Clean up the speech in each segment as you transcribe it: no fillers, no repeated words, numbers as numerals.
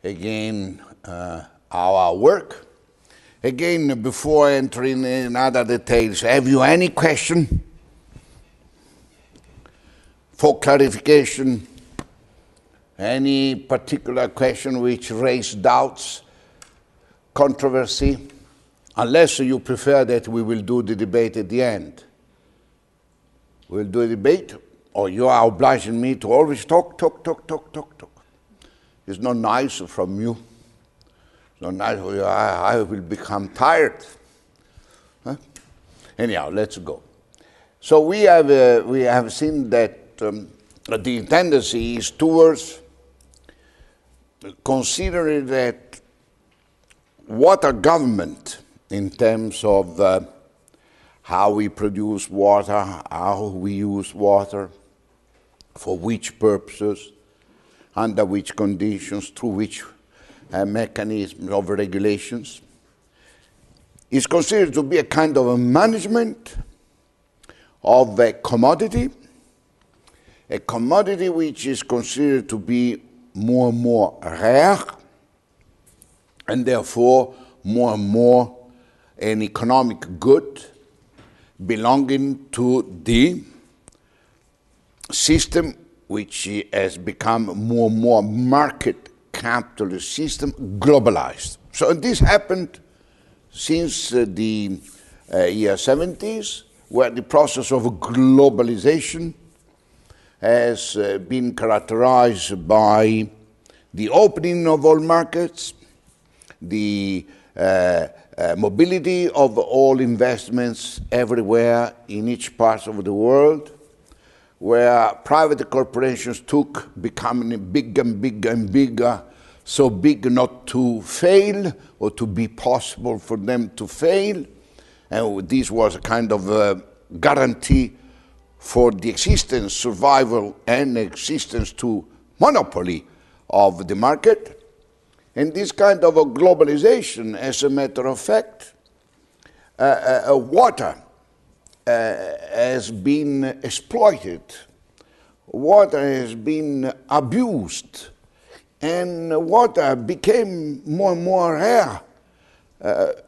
again our work. Again, before entering in other details, have you any question for clarification? Any particular question which raised doubts, controversy? Unless you prefer that we will do the debate at the end. We'll do a debate, or you are obliging me to always talk. It's not nice from you. It's not nice. I will become tired. Huh? Anyhow, let's go. So we have seen that the tendency is towards considering that water government, in terms of how we produce water, how we use water, for which purposes, under which conditions, through which mechanisms of regulations, is considered to be a kind of a management of a commodity which is considered to be more and more rare, and therefore more and more an economic good belonging to the system which has become more and more market capitalist system, globalized. So this happened since the year 70s, where the process of globalization has been characterized by the opening of all markets, the mobility of all investments everywhere in each part of the world, where private corporations becoming bigger and bigger and bigger, so big not to fail or to be possible for them to fail. And this was a kind of guarantee for the existence, survival, and existence to monopoly of the market. And this kind of a globalization, as a matter of fact, water has been exploited, water has been abused, and water became more and more rare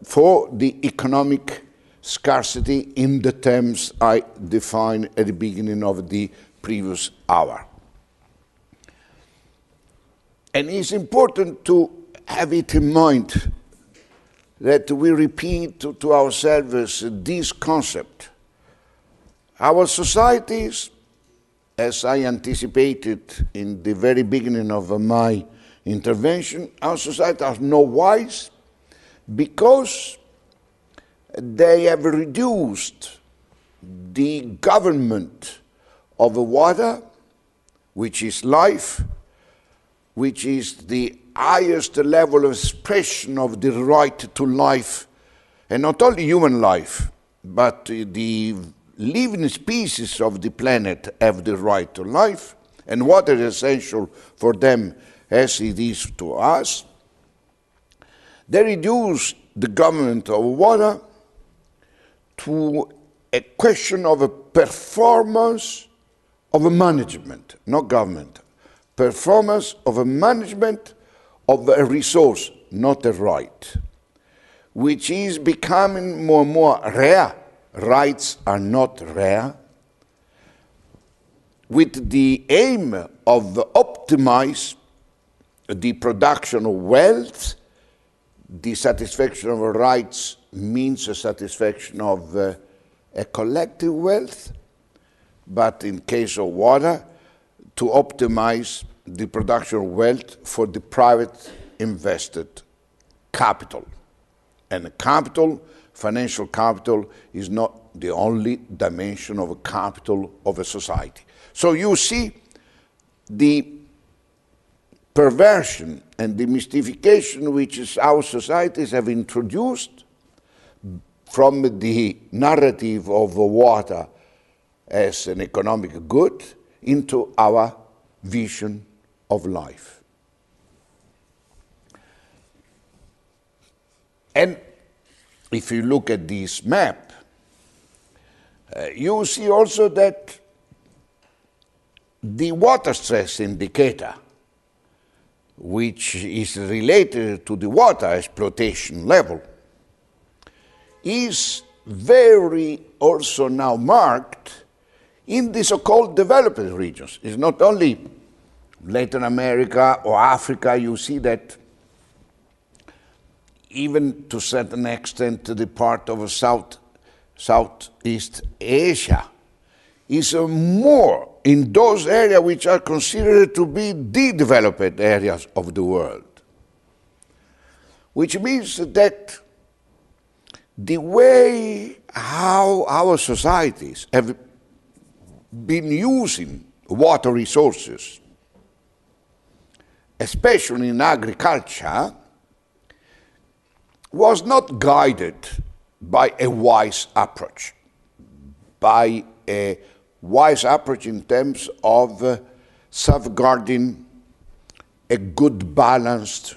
for the economic scarcity in the terms I defined at the beginning of the previous hour. And it's important to have it in mind that we repeat to ourselves this concept. Our societies, as I anticipated in the very beginning of my intervention, our societies are not wise because they have reduced the government of water, which is life, which is the highest level of expression of the right to life, and not only human life, but the living species of the planet have the right to life, and water is essential for them as it is to us. They reduce the government of water to a question of a performance of a management, not government. Performance of a management of a resource, not a right, which is becoming more and more rare. Rights are not rare, with the aim of optimize the production of wealth. The satisfaction of rights means a satisfaction of a collective wealth, but in case of water, to optimize the production of wealth for the private invested capital. And capital, financial capital, is not the only dimension of a capital of a society. So you see the perversion and the mystification which our societies have introduced from the narrative of water as an economic good into our vision of life. And if you look at this map, you see also that the water stress indicator which is related to the water exploitation level, is very also now marked in the so-called developed regions. It's not only Latin America or Africa. You see that even to a certain extent the part of Southeast Asia is more in those areas which are considered to be the developed areas of the world, which means that the way how our societies have been using water resources, especially in agriculture, was not guided by a wise approach, in terms of safeguarding a good balanced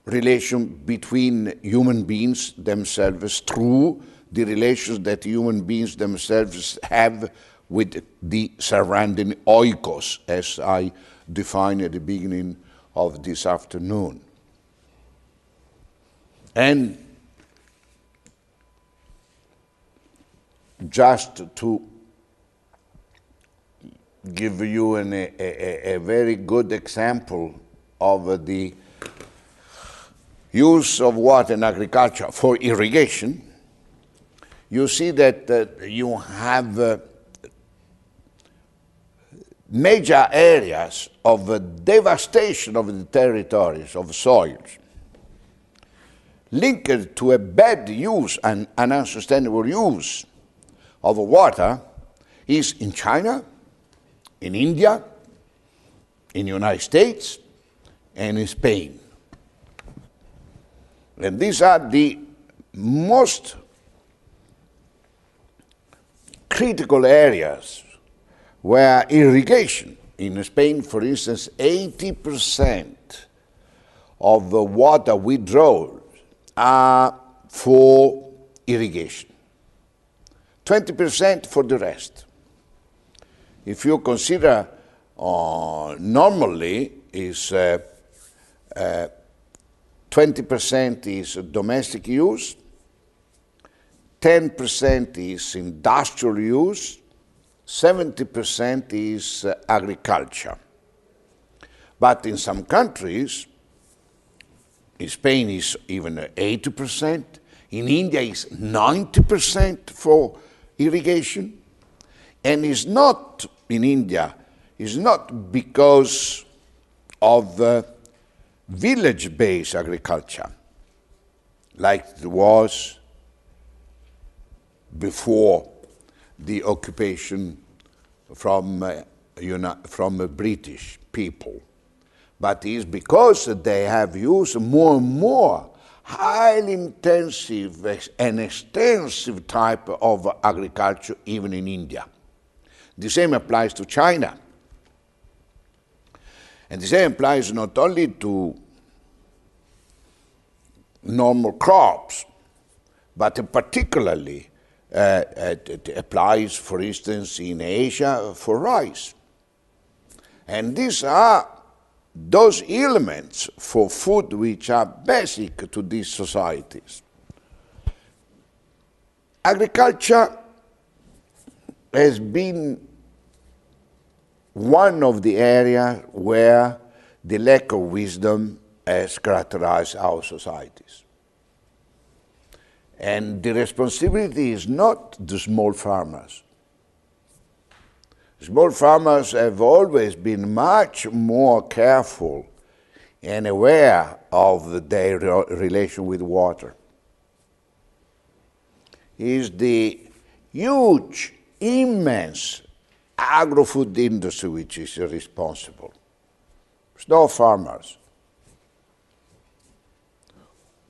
relation between human beings themselves through the relations that human beings themselves have with the surrounding oikos, as I defined at the beginning of this afternoon. And just to give you a very good example of the use of water in agriculture for irrigation, you see that you have major areas of devastation of the territories, of soils, linked to a bad use and an unsustainable use of water, is in China, in India, in the United States, and in Spain. And these are the most critical areas where irrigation, in Spain, for instance, 80% of the water withdrawals are for irrigation, 20% for the rest. If you consider normally is 20% is domestic use, 10% is industrial use, 70% is agriculture. But in some countries, in Spain is even 80%, in India is 90% for irrigation, and it's not in India, it's not because of village-based agriculture, like it was before the occupation from British people, but it's because they have used more and more highly intensive and extensive type of agriculture even in India. The same applies to China. And the same applies not only to normal crops, but particularly it applies, for instance, in Asia for rice. And these are those elements for food which are basic to these societies. Agriculture has been one of the areas where the lack of wisdom has characterized our societies. And the responsibility is not the small farmers. Small farmers have always been much more careful and aware of their relation with water. It's the huge, immense agro-food industry which is responsible. It's not farmers.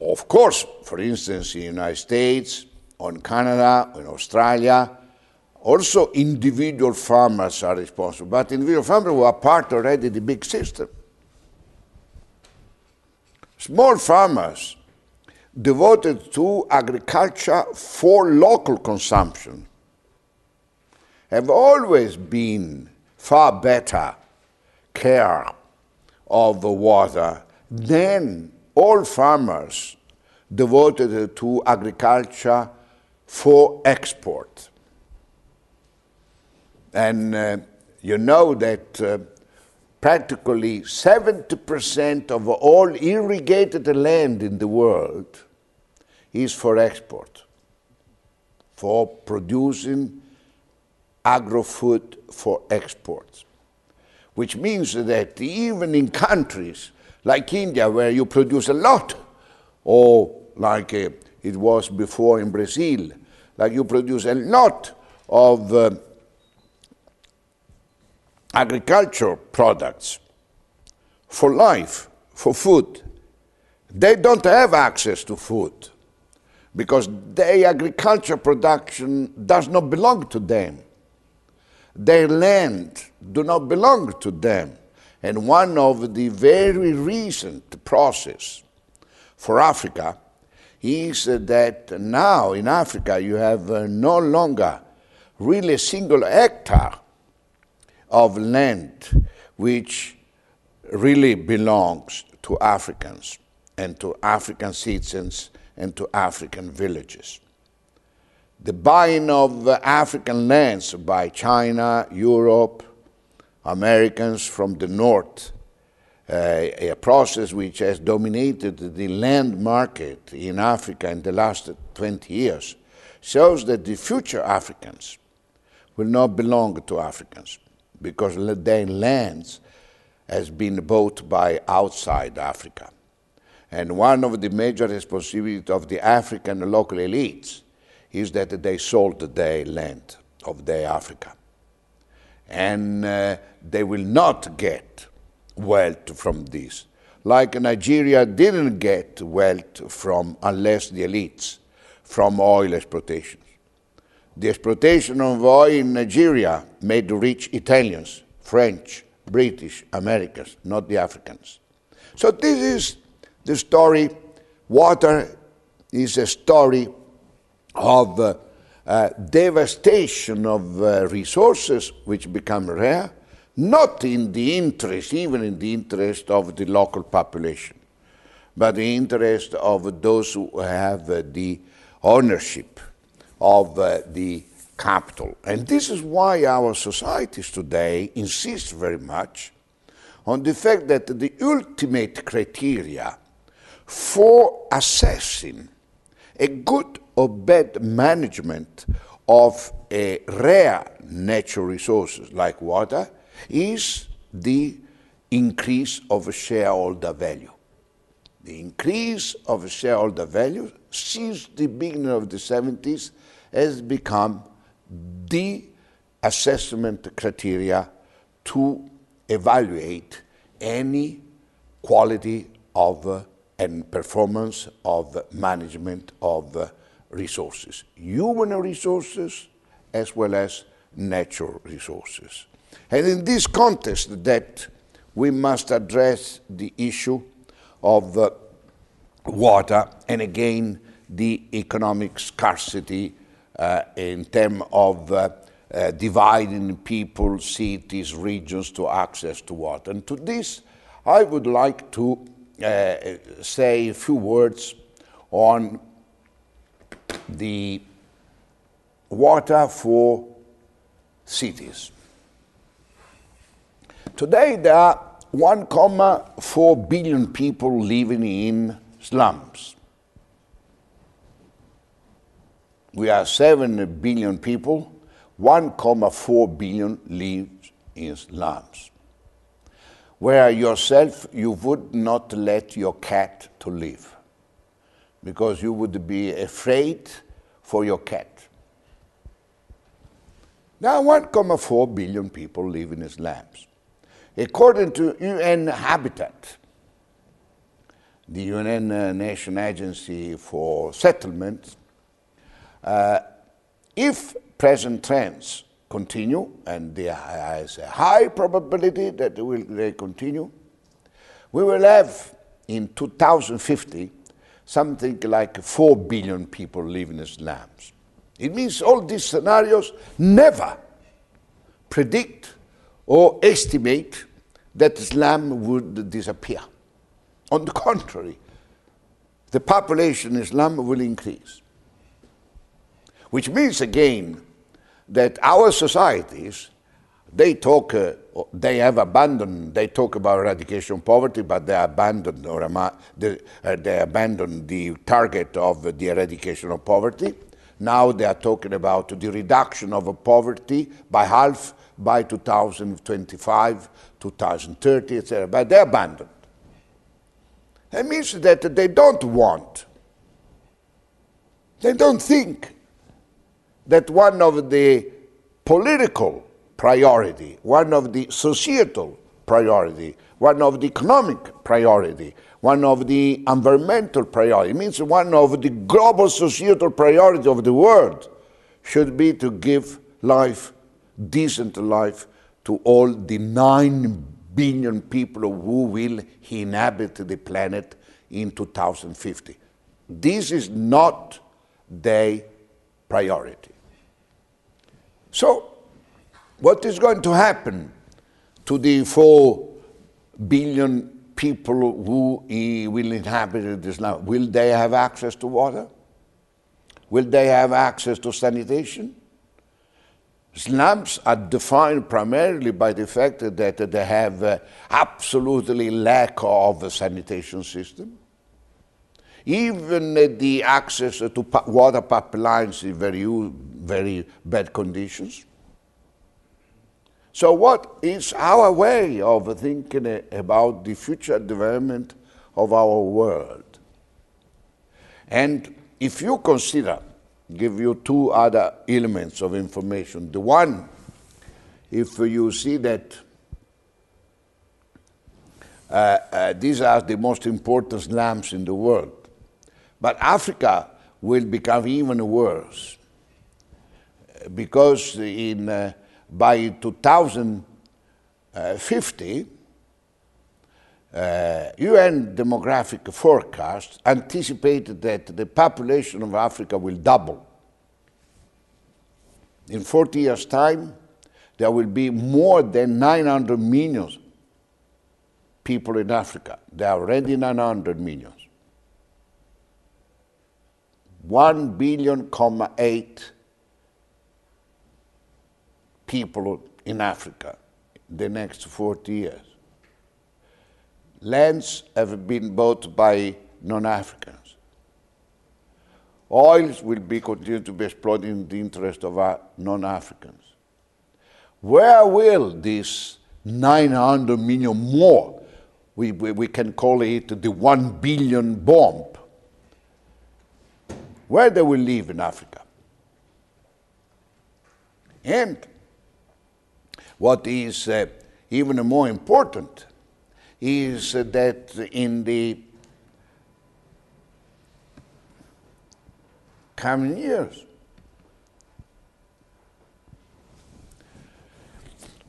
Of course, for instance, in the United States, or in Canada, or in Australia, also individual farmers are responsible, but individual farmers were part already of the big system. Small farmers devoted to agriculture for local consumption have always been far better care of water than all farmers devoted to agriculture for export. And you know that practically 70% of all irrigated land in the world is for export, for producing agro-food for export, which means that even in countries like India, where you produce a lot, or like it was before in Brazil, like you produce a lot of agriculture products for life, for food, they don't have access to food because their agriculture production does not belong to them. Their land do not belong to them. And one of the very recent process for Africa is that now in Africa you have no longer really a single hectare of land which really belongs to Africans and to African citizens and to African villages. The buying of African lands by China, Europe, Americans from the north, a process which has dominated the land market in Africa in the last 20 years, shows that the future Africans will not belong to Africans because their lands has been bought by outside Africa. And one of the major responsibilities of the African local elites is that they sold their land of their Africa. And they will not get wealth from this. Like Nigeria didn't get wealth from, unless the elites, from oil exploitation. The exploitation of oil in Nigeria made rich Italians, French, British, Americans, not the Africans. So this is the story. Water is a story of devastation of resources which become rare, not in the interest, even in the interest of the local population, but the interest of those who have the ownership of the capital. And this is why our societies today insist very much on the fact that the ultimate criteria for assessing a good or bad management of a rare natural resources like water is the increase of shareholder value. The increase of shareholder value since the beginning of the 70s has become the assessment criteria to evaluate any quality of and performance of management of resources, human resources as well as natural resources. And in this context that we must address the issue of water and again the economic scarcity in terms of dividing people, cities, regions to access to water. And to this I would like to say a few words on the water for cities. Today there are 1.4 billion people living in slums. We are 7 billion people, 1.4 billion live in slums, where yourself you would not let your cat to live because you would be afraid for your cat. Now 1.4 billion people live in slums. According to UN Habitat, the UN Nation Agency for Settlement, if present trends continue, and there is a high probability that they continue, we will have in 2050 something like 4 billion people living in slums. It means all these scenarios never predict or estimate that slum would disappear. On the contrary, the population in slum will increase. Which means again that our societies, they talk about eradication of poverty, but they abandon the target of the eradication of poverty. Now they are talking about the reduction of poverty by half by 2025, 2030, etc. But they abandoned. That means that they don't think that one of the political priority, one of the societal priority, one of the economic priority, one of the environmental priority, it means one of the global societal priority of the world should be to give life, decent life, to all the 9 billion people who will inhabit the planet in 2050. This is not their priority. So, what is going to happen to the 4 billion people who will inhabit this land? Will they have access to water? Will they have access to sanitation? Slums are defined primarily by the fact that they have absolutely lack of a sanitation system. Even the access to water pipelines is very bad conditions. So what is our way of thinking about the future development of our world? And if you consider, give you 2 other elements of information. The one, if you see that these are the most important slums in the world, but Africa will become even worse because by 2050, UN demographic forecasts anticipated that the population of Africa will double. In 40 years' time, there will be more than 900 million people in Africa. There are already 900 million. 1.8 billion people in Africa the next 40 years. Lands have been bought by non-Africans. Oils will continue to be exploited in the interest of our non-Africans. Where will this 900 million more, we can call it the 1 billion bomb, where they will live in Africa? And what is even more important is that in the coming years,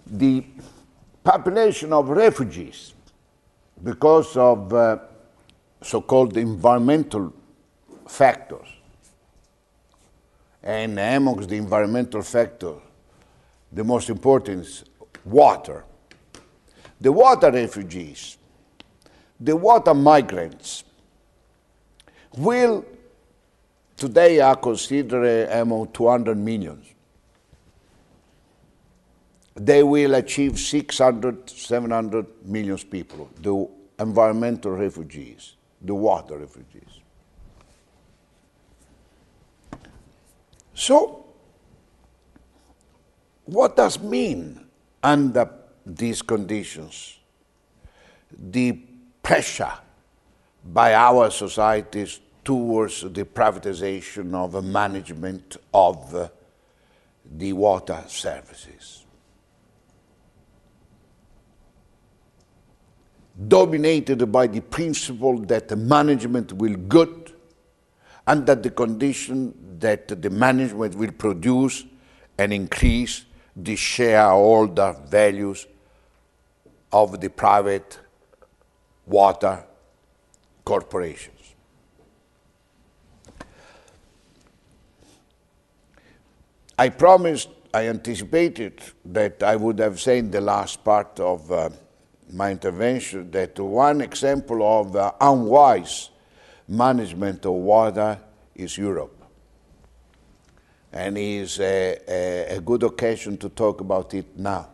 the population of refugees, because of so-called environmental factors, and amongst the environmental factors, the most important is water. The water refugees, the water migrants, today are considered among 200 million. They will achieve 600, 700 million people, the environmental refugees, the water refugees. So, what does it mean under these conditions? The pressure by our societies towards the privatization of the management of the water services, dominated by the principle that the management will good under the condition that the management will produce and increase the shareholder values of the private water corporations. I promised, I anticipated that I would have said in the last part of my intervention that one example of unwise management of water is Europe. And is a good occasion to talk about it now.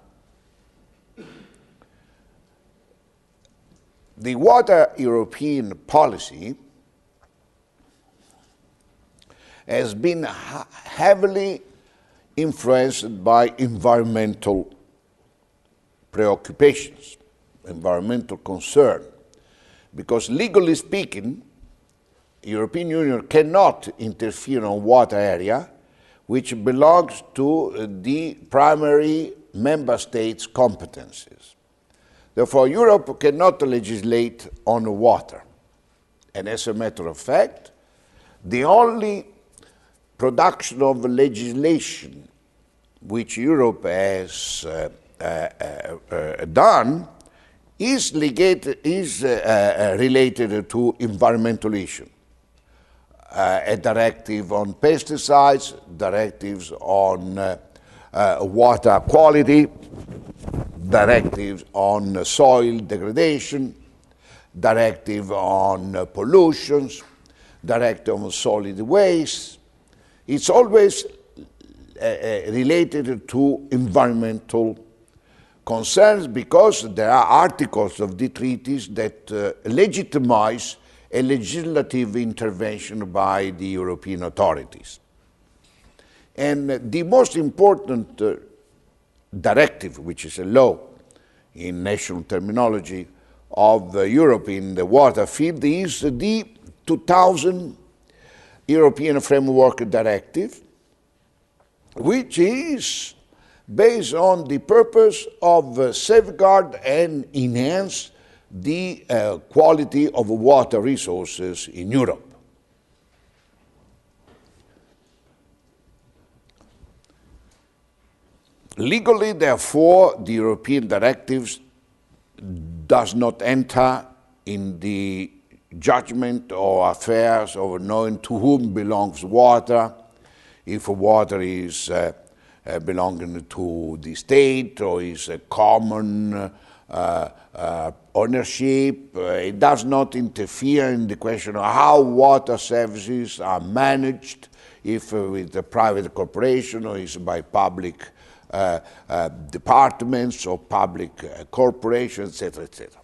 The water European policy has been heavily influenced by environmental preoccupations, environmental concern, because legally speaking, the European Union cannot interfere on water area which belongs to the primary member states' competencies. Therefore, Europe cannot legislate on water. And as a matter of fact, the only production of legislation which Europe has done is related to environmental issues. A directive on pesticides, directives on water quality, directives on soil degradation, directive on pollutions, directive on solid waste. It's always related to environmental concerns because there are articles of the treaties that legitimize a legislative intervention by the European authorities. And the most important directive, which is a law in national terminology of Europe in the water field, is the 2000 European Framework Directive, which is based on the purpose of safeguard and enhance the quality of water resources in Europe. Legally, therefore, the European directives does not enter in the judgment or affairs of knowing to whom belongs water, if water is belonging to the state or is a common ownership. It does not interfere in the question of how water services are managed, if with a private corporation or is by public departments or public corporations, etc., etc.